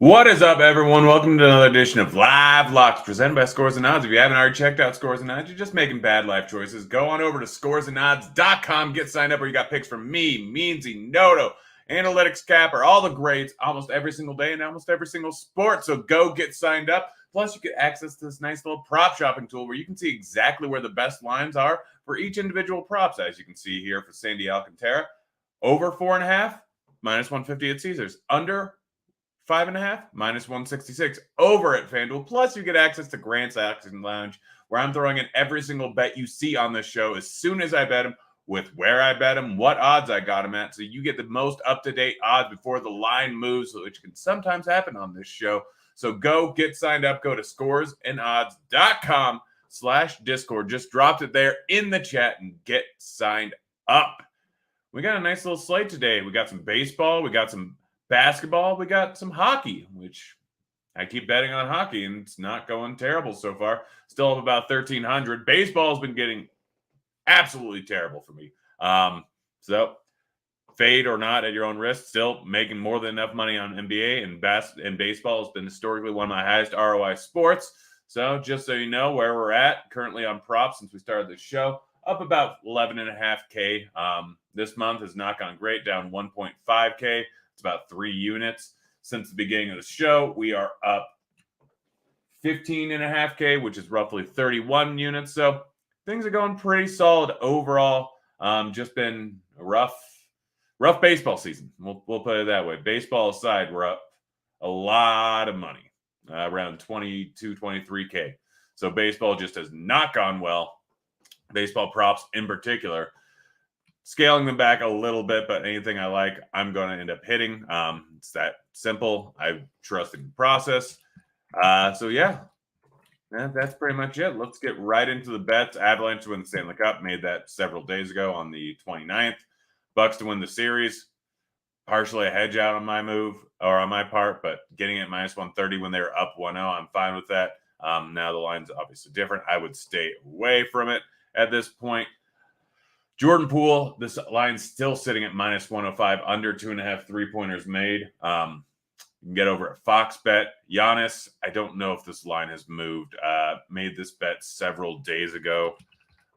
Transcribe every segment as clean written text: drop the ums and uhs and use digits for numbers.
What is up, everyone? Welcome to another edition of Live Locks presented by Scores and Odds. If you haven't already checked out Scores and Odds, you're just making bad life choices. Go on over to scoresandodds.com, get signed up, where you got picks from me, Meansy, Noto, Analytics Capper, all the grades almost every single day and almost every single sport. So go get signed up. Plus, you get access to this nice little prop shopping tool where you can see exactly where the best lines are for each individual props. As you can see here for Sandy Alcantara, over 4.5, minus 150 at Caesars. Under 5.5, minus 166 over at FanDuel. Plus, you get access to Grant's Action Lounge, where I'm throwing in every single bet you see on this show as soon as I bet him, with where I bet him, what odds I got him at. So you get the most up-to-date odds before the line moves, which can sometimes happen on this show. So go get signed up. Go to scoresandodds.com/Discord. Just dropped it there in the chat and get signed up. We got a nice little slate today. We got some baseball. We got some basketball, we got some hockey, which I keep betting on hockey, and it's not going terrible so far. Still up about 1,300. Baseball's been getting absolutely terrible for me. So fade or not at your own risk. Still making more than enough money on NBA, and baseball has been historically one of my highest ROI sports. So just so you know where we're at currently on props since we started the show, up about 11.5K. This month has not gone great, down 1.5K. It's about 3 units since the beginning of the show. We are up 15.5K, which is roughly 31 units. So things are going pretty solid overall. Just been a rough baseball season. We'll put it that way. Baseball aside, we're up a lot of money, around 22, 23K. So baseball just has not gone well. Baseball props in particular, scaling them back a little bit, but anything I like, I'm going to end up hitting. It's that simple. I trust in the process. So yeah, that's pretty much it. Let's get right into the bets. Avalanche to win the Stanley Cup. Made that several days ago on the 29th. Bucks to win the series. Partially a hedge out on my move, or on my part, but getting it minus 130 when they were up 1-0, I'm fine with that. Now the line's obviously different. I would stay away from it at this point. Jordan Poole, this line's still sitting at minus 105, under 2.5 3-pointers made. You can get over at Fox Bet. Giannis, I don't know if this line has moved. Made this bet several days ago.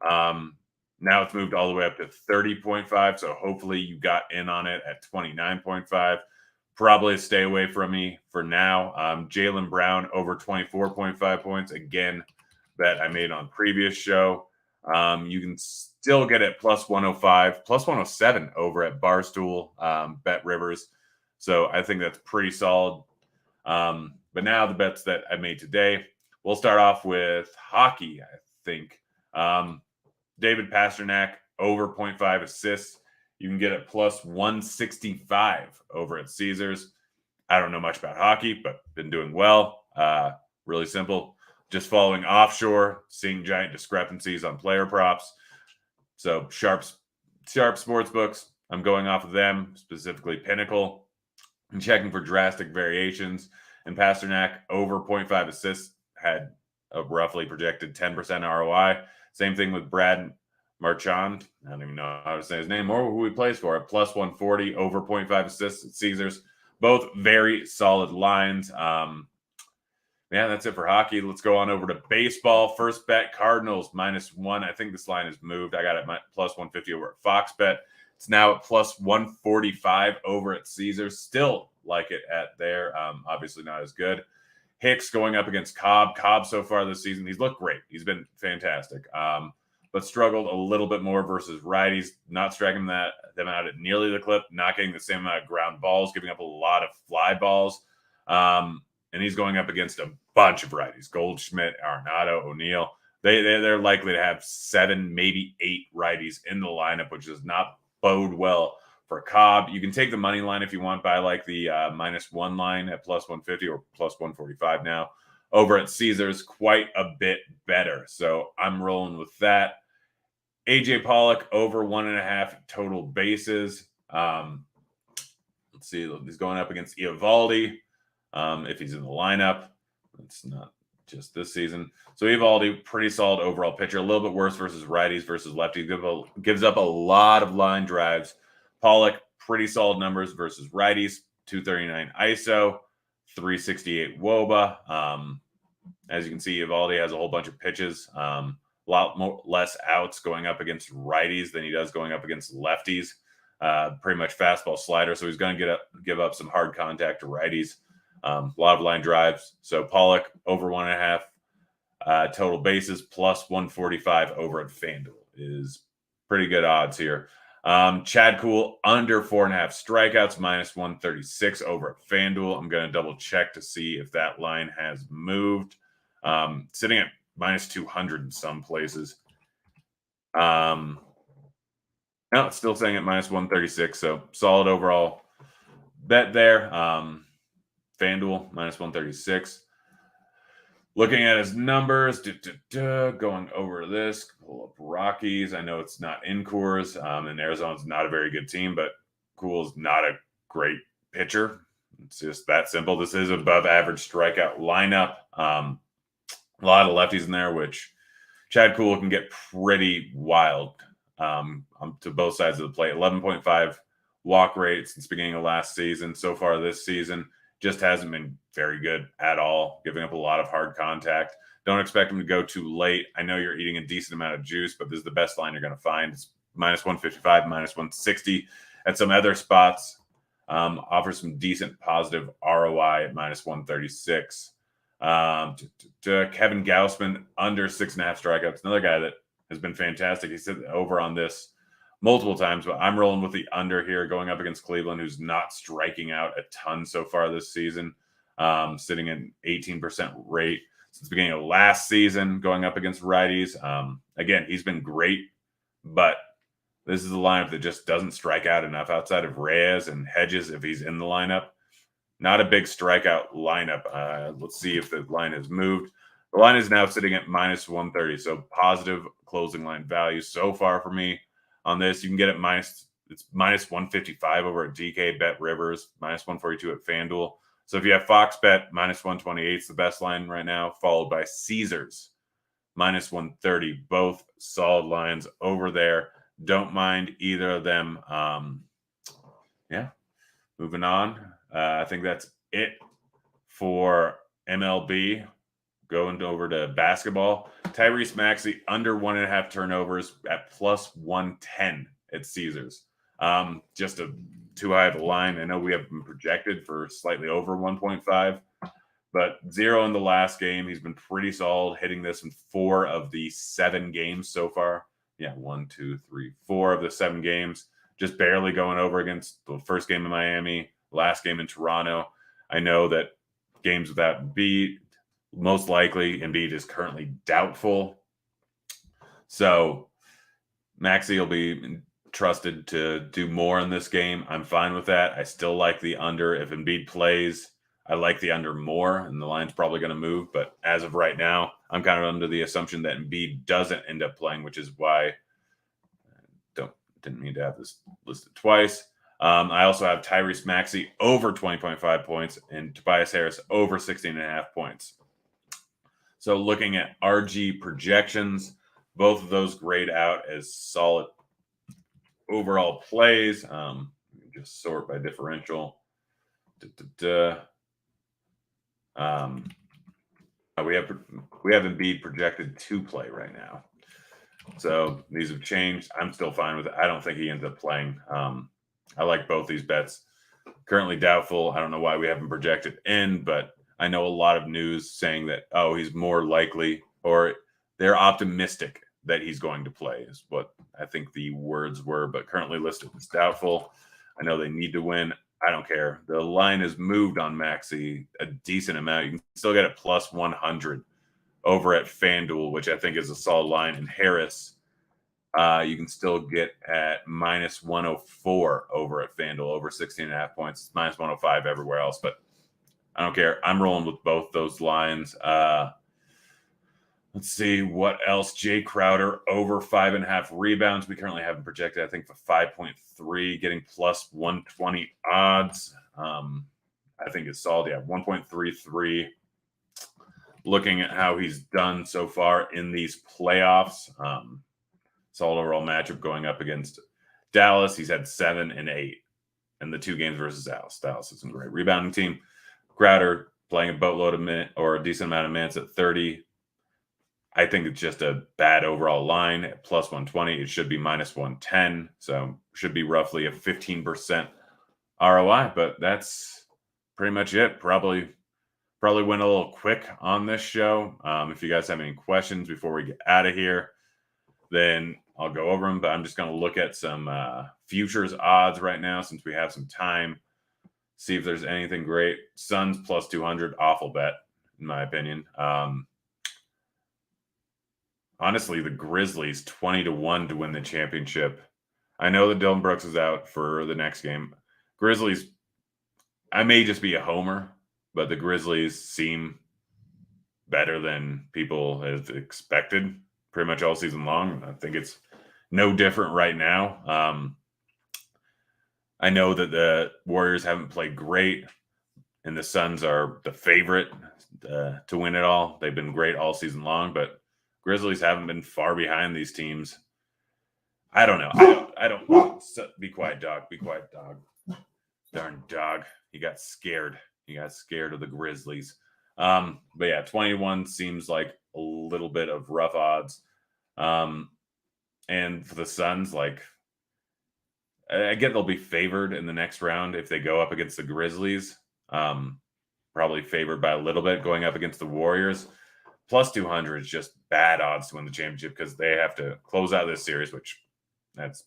Now it's moved all the way up to 30.5, so hopefully you got in on it at 29.5. Probably stay away from me for now. Jaylen Brown over 24.5 points. Again, bet I made on previous show. You can still get it plus 105, plus 107 over at Barstool, Bet Rivers. So I think that's pretty solid. But now the bets that I made today, we'll start off with hockey, I think. David Pastrnak over 0.5 assists. You can get it plus 165 over at Caesars. I don't know much about hockey, but been doing well. Really simple. Just following offshore, seeing giant discrepancies on player props. So sharp sports books, I'm going off of them, specifically Pinnacle, and checking for drastic variations. And Pastrnak over 0.5 assists had a roughly projected 10% ROI. Same thing with Brad Marchand. I don't even know how to say his name or who he plays for. At plus 140, over 0.5 assists at Caesars. Both very solid lines. Yeah, that's it for hockey. Let's go on over to baseball. First bet, Cardinals -1. I think this line has moved. I got it plus 150 over at Fox Bet. It's now at plus 145 over at Caesars. Still like it at there. Obviously not as good. Hicks going up against Cobb. Cobb so far this season, he's looked great. He's been fantastic. But struggled a little bit more versus righties. Not striking them out at nearly the clip. Not getting the same amount of ground balls. Giving up a lot of fly balls. And he's going up against a bunch of righties: Goldschmidt, Arenado, O'Neill. They're likely to have 7, maybe 8 righties in the lineup, which does not bode well for Cobb. You can take the money line if you want, but I like the -1 line at plus 150 or plus 145 now. Over at Caesars, quite a bit better. So I'm rolling with that. AJ Pollock over 1.5 total bases. Let's see. He's going up against Eovaldi. If he's in the lineup, it's not just this season. So Eovaldi, pretty solid overall pitcher. A little bit worse versus righties versus lefties. Gives up a lot of line drives. Pollock, pretty solid numbers versus righties. 239 ISO, 368 WOBA. As you can see, Evaldi has a whole bunch of pitches. A lot less outs going up against righties than he does going up against lefties. Pretty much fastball slider, so he's going to give up some hard contact to righties. A lot of line drives. So Pollock over 1.5 total bases plus 145 over at FanDuel is pretty good odds here. Chad Kuhl under 4.5 strikeouts minus 136 over at FanDuel. I'm going to double check to see if that line has moved. Sitting at minus 200 in some places. No, it's still staying at minus 136. So solid overall bet there. FanDuel minus 136. Looking at his numbers, going over this, pull up Rockies. I know it's not in Coors, and Arizona's not a very good team, but Kuhl's not a great pitcher. It's just that simple. This is above average strikeout lineup. A lot of lefties in there, which Chad Kuhl can get pretty wild to both sides of the plate. 11.5 walk rate since the beginning of last season. So far this season, just hasn't been very good at all, giving up a lot of hard contact. Don't expect him to go too late. I know you're eating a decent amount of juice, but this is the best line you're going to find. It's minus 155, minus 160 at some other spots. Offers some decent positive ROI at minus 136. Kevin Gausman under 6.5 strikeouts. Another guy that has been fantastic. He said over on this multiple times, but I'm rolling with the under here, going up against Cleveland, who's not striking out a ton so far this season, sitting at 18% rate since the beginning of last season, going up against righties. Again, he's been great, but this is a lineup that just doesn't strike out enough outside of Reyes and Hedges if he's in the lineup. Not a big strikeout lineup. Let's see if the line has moved. The line is now sitting at minus 130, so positive closing line value so far for me. On this, you can get it minus 155 over at DK Bet Rivers, minus 142 at FanDuel. So if you have Fox Bet, minus 128 is the best line right now, followed by Caesars, minus 130. Both solid lines over there. Don't mind either of them. Moving on. I think that's it for MLB. Going over to basketball, Tyrese Maxey under 1.5 turnovers at plus 110 at Caesars. Just too high of a line. I know we have been projected for slightly over 1.5, but 0 in the last game. He's been pretty solid, hitting this in 4 of the 7 games so far. Yeah, 1, 2, 3, 4 of the 7 games. Just barely going over against the first game in Miami, last game in Toronto. I know that games without Embiid, most likely Embiid is currently doubtful. So Maxey will be trusted to do more in this game. I'm fine with that. I still like the under. If Embiid plays, I like the under more, and the line's probably going to move. But as of right now, I'm kind of under the assumption that Embiid doesn't end up playing, which is why I didn't mean to have this listed twice. I also have Tyrese Maxey over 20.5 points and Tobias Harris over 16.5 points. So looking at RG projections, both of those grade out as solid overall plays. Just sort by differential. We have Embiid projected to play right now. So these have changed. I'm still fine with it. I don't think he ends up playing. I like both these bets. Currently doubtful. I don't know why we haven't projected in, but I know a lot of news saying that, he's more likely, or they're optimistic that he's going to play is what I think the words were, but currently listed as doubtful. I know they need to win. I don't care. The line has moved on Maxey a decent amount. You can still get it plus 100 over at FanDuel, which I think is a solid line. And Harris, you can still get at minus 104 over at FanDuel, over 16.5 points. It's minus 105 everywhere else, but I don't care. I'm rolling with both those lines. Let's see what else. Jay Crowder over 5.5 rebounds. We currently have him projected, I think, for 5.3, getting plus 120 odds. I think it's solid. Yeah, 1.33. Looking at how he's done so far in these playoffs, solid overall matchup going up against Dallas. He's had 7 and 8 in the 2 games versus Dallas. Dallas is a great rebounding team. Crowder playing a boatload of minutes or a decent amount of minutes at 30. I think it's just a bad overall line at plus 120. It should be minus 110. So should be roughly a 15% ROI, but that's pretty much it. Probably went a little quick on this show. If you guys have any questions before we get out of here, then I'll go over them. But I'm just going to look at some futures odds right now since we have some time. See if there's anything great. Suns plus 200, awful bet, in my opinion. Honestly, the Grizzlies 20-1 to win the championship. I know that Dylan Brooks is out for the next game. Grizzlies, I may just be a homer, but the Grizzlies seem better than people have expected pretty much all season long. I think it's no different right now. I know that the Warriors haven't played great, and the Suns are the favorite to win it all. They've been great all season long, but Grizzlies haven't been far behind these teams. I don't know. I don't. Be quiet, dog. Be quiet, dog. Darn dog. He got scared. He got scared of the Grizzlies. But yeah, 21 seems like a little bit of rough odds. And for the Suns, like, I get they'll be favored in the next round if they go up against the Grizzlies. Probably favored by a little bit going up against the Warriors. Plus 200 is just bad odds to win the championship because they have to close out this series, which that's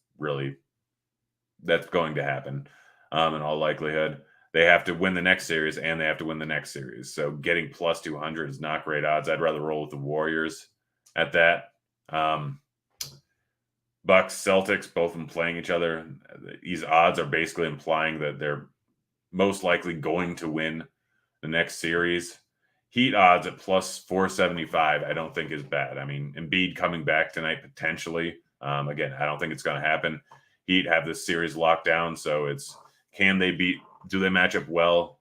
going to happen in all likelihood. They have to win the next series and they have to win the next series. So getting plus 200 is not great odds. I'd rather roll with the Warriors at that. Bucks, Celtics, both of them playing each other. These odds are basically implying that they're most likely going to win the next series. Heat odds at plus 475, I don't think is bad. I mean, Embiid coming back tonight potentially. Again, I don't think it's going to happen. Heat have this series locked down, so it's do they match up well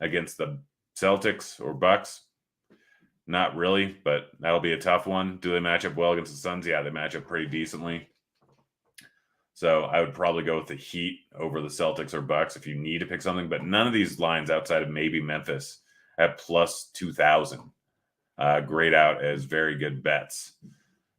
against the Celtics or Bucks? Not really, but that'll be a tough one. Do they match up well against the Suns? Yeah, they match up pretty decently. So I would probably go with the Heat over the Celtics or Bucks if you need to pick something, but none of these lines outside of maybe Memphis at plus 2,000 grade out as very good bets.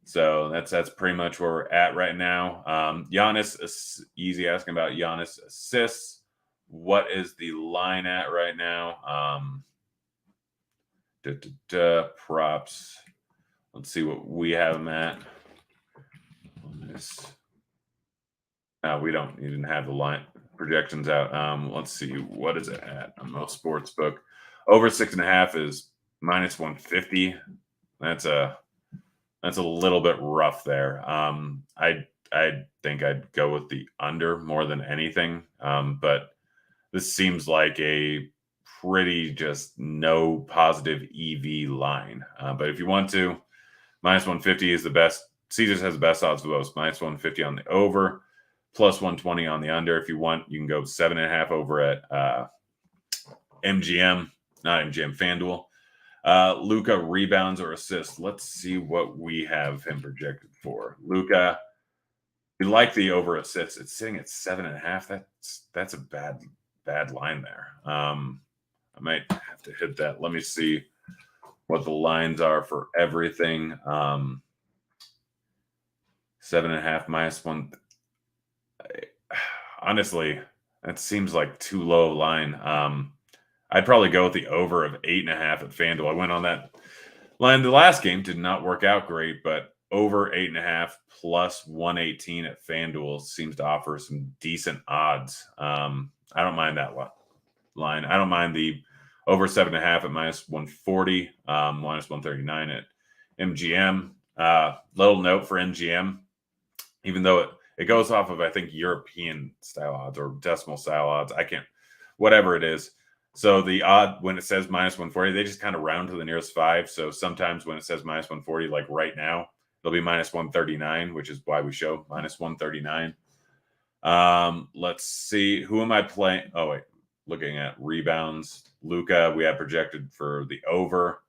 So that's pretty much where we're at right now. Giannis, easy asking about Giannis assists. What is the line at right now? Props. Let's see what we have them at. On this. We didn't have the line projections out. Let's see, what is it at on most sportsbook? Over 6.5 is minus 150. That's a little bit rough there. I think I'd go with the under more than anything. But this seems like a pretty just no positive EV line. But if you want to, minus 150 is the best. Caesars has the best odds of those. Minus 150 on the over, plus 120 on the under. If you want, you can go 7.5 over at MGM, not MGM, FanDuel. Luka rebounds or assists. Let's see what we have him projected for. Luka, we like the over assists. It's sitting at 7.5. That's a bad line there. I might have to hit that. Let me see what the lines are for everything. 7.5 minus 1. Honestly, that seems like too low a line. I'd probably go with the over of 8.5 at FanDuel. I went on that line the last game, did not work out great, but over 8.5 plus 118 at FanDuel seems to offer some decent odds. I don't mind that line. I don't mind the over 7.5 at minus 140, minus 139 at MGM. Little note for MGM, even though it goes off of, I think, European style odds or decimal style odds. Whatever it is. So the odd, when it says minus 140, they just kind of round to the nearest 5. So sometimes when it says minus 140, like right now, it'll be minus 139, which is why we show minus 139. Let's see. Who am I playing? Oh, wait. Looking at rebounds. Luka, we have projected for the over.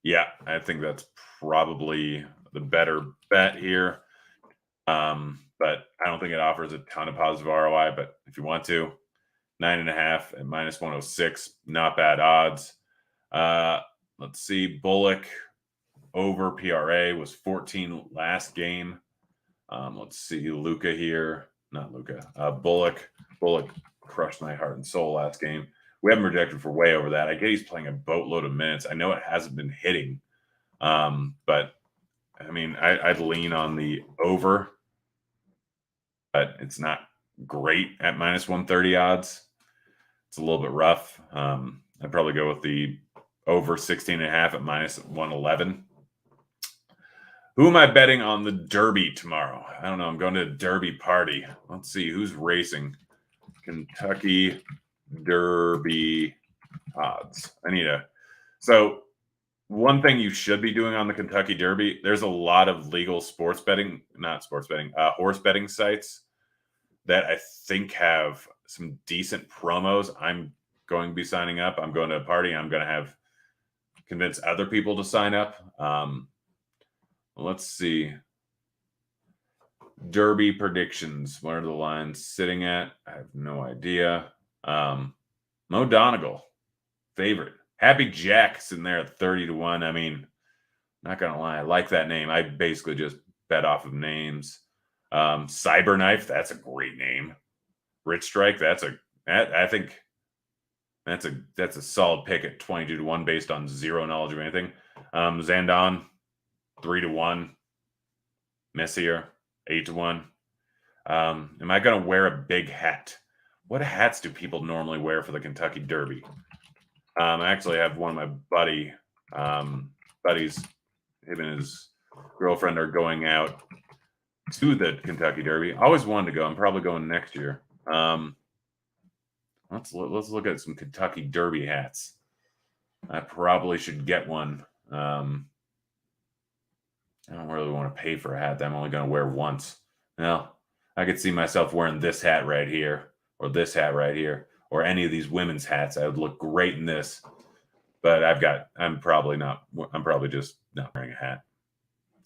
Yeah, I think that's probably the better bet here. But I don't think it offers a ton of positive ROI. But if you want to, 9.5 at minus 106. Not bad odds. Let's see. Bullock over PRA was 14 last game. Let's see. Luca here. Not Luca. Bullock. Bullock crushed my heart and soul last game. We haven't projected for way over that. I get he's playing a boatload of minutes. I know it hasn't been hitting. But I mean, I'd lean on the over, but it's not great at minus 130 odds. It's a little bit rough. I'd probably go with the over 16.5 at minus 111. Who am I betting on the Derby tomorrow? I don't know. I'm going to a Derby party. Let's see who's racing. Kentucky Derby odds. So one thing you should be doing on the Kentucky Derby, there's a lot of legal horse betting sites that I think have some decent promos. I'm going to be signing up. I'm going to a party. I'm going to convince other people to sign up. Let's see. Derby predictions. What are the lines sitting at? I have no idea. Mo Donegal, favorite. Happy Jack sitting there at 30-1. I mean, not gonna lie, I like that name. I basically just bet off of names. Cyberknife, that's a great name. Rich Strike, I think that's a solid pick at 22-1 based on zero knowledge of anything. Zandon, 3-1. Messier, 8-1. Am I gonna wear a big hat? What hats do people normally wear for the Kentucky Derby? I actually have one of my buddies, him and his girlfriend are going out to the Kentucky Derby. I always wanted to go. I'm probably going next year. Let's look at some Kentucky Derby hats. I probably should get one. I don't really want to pay for a hat that I'm only going to wear once. Well, I could see myself wearing this hat right here, or this hat right here, or any of these women's hats. I would look great in this. But I'm probably just not wearing a hat.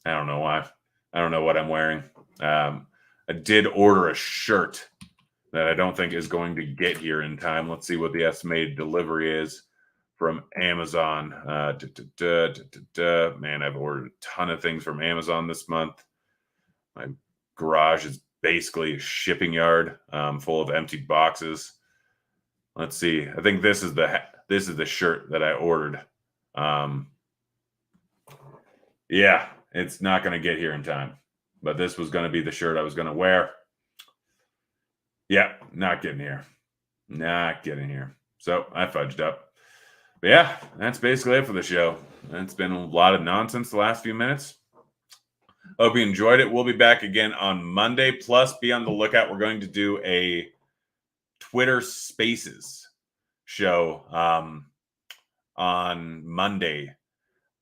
I don't know why. I don't know what I'm wearing. I did order a shirt that I don't think is going to get here in time. Let's see what the estimated delivery is from Amazon. Man, I've ordered a ton of things from Amazon this month. My garage is basically a shipping yard full of empty boxes. Let's see. I think this is the shirt that I ordered. Yeah, it's not going to get here in time. But this was going to be the shirt I was going to wear. Yeah, not getting here. Not getting here. So I fudged up. But yeah, that's basically it for the show. It's been a lot of nonsense the last few minutes. Hope you enjoyed it. We'll be back again on Monday. Plus, be on the lookout. We're going to do a Twitter Spaces show on Monday.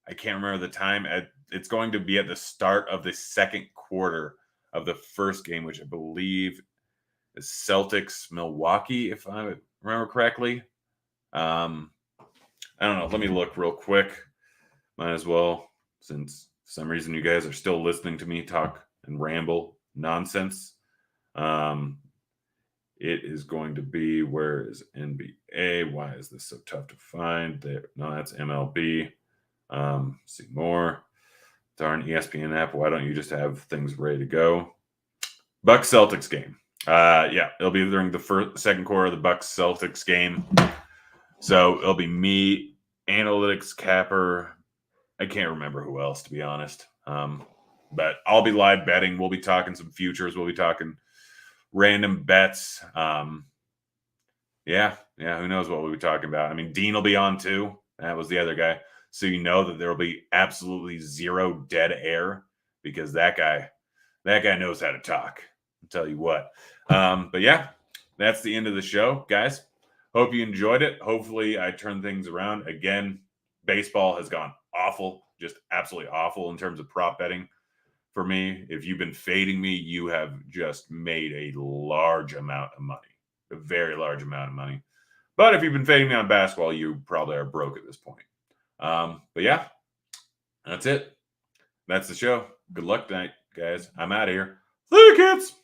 I can't remember the time. It's going to be at the start of the second quarter of the first game, which I believe is Celtics Milwaukee, if I remember correctly. I don't know. Let me look real quick. Might as well, since for some reason you guys are still listening to me talk and ramble nonsense. It is going to be, where is NBA? Why is this so tough to find? There, no, that's MLB. See more. Darn ESPN app. Why don't you just have things ready to go? Bucks Celtics game. Yeah, it'll be during the second quarter of the Bucks Celtics game. So it'll be me, Analytics Capper. I can't remember who else, to be honest. But I'll be live betting. We'll be talking some futures. We'll be talking random bets. Yeah, who knows what we'll be talking about. I mean, Dean will be on too. That was the other guy. So you know that there will be absolutely zero dead air because that guy knows how to talk. I'll tell you what. But yeah, that's the end of the show, guys. Hope you enjoyed it. Hopefully I turned things around. Again, baseball has gone awful, just absolutely awful in terms of prop betting for me. If you've been fading me, you have just made a large amount of money, a very large amount of money. But if you've been fading me on basketball, you probably are broke at this point. But yeah, that's it. That's the show. Good luck tonight, guys. I'm out of here. See you, kids.